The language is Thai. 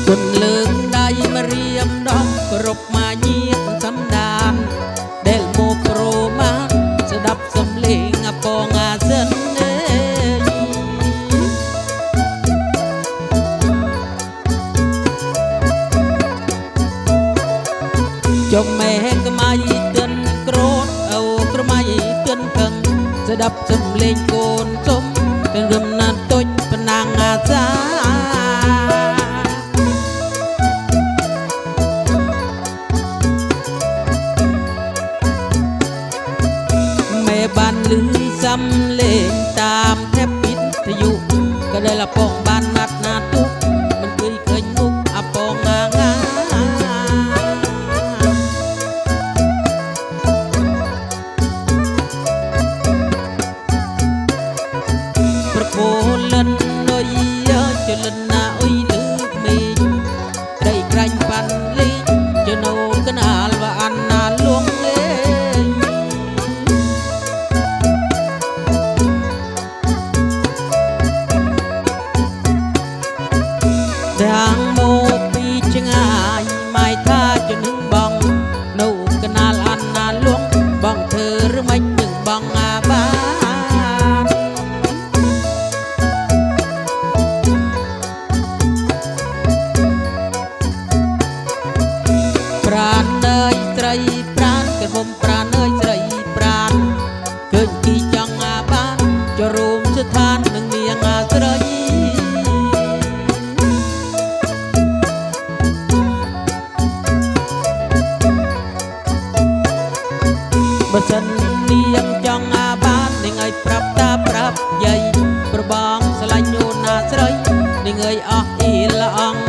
คนเลิกได้มาเรียมดอกกรบมาเยียบสำดานเดลโมโปรมาสดับสำเลงปองอาเซนเนจงแม่ก็ไม่เตือนโกรธเอาก็ไม่เตือนกังสดับสำเลงโกนสมเป็นรำนาตุยปนางอาซาบ้านลือซ้ำเล่นตามแทบปิดทยุก็ได้ละปองบ้านนัดนาตุกมันเคยมุกอปองงางาประโคเล่นน้อยเยอะจะเล่นนาอุ้ยลือมีได้ใครปันลีจะโนกันอาลว่าอันนาลวงทางโมปีชงายไม่ท่าจะนึ่งบังนูกันนาลอันนาลวงบังเธอหรือไม่หนึ่งบังอาบ้านปราณเนยไตรปราณกระผมปราณเนยไตรปราณเกินกี่จังอาบ้านจะรวมสถานหนึ่งเมียงอาไตรบสันเนียงจังอาบ้านในไงปรับตาปรับใหญ่ประบองสลายโยนาสไรในไงออกอีละอัง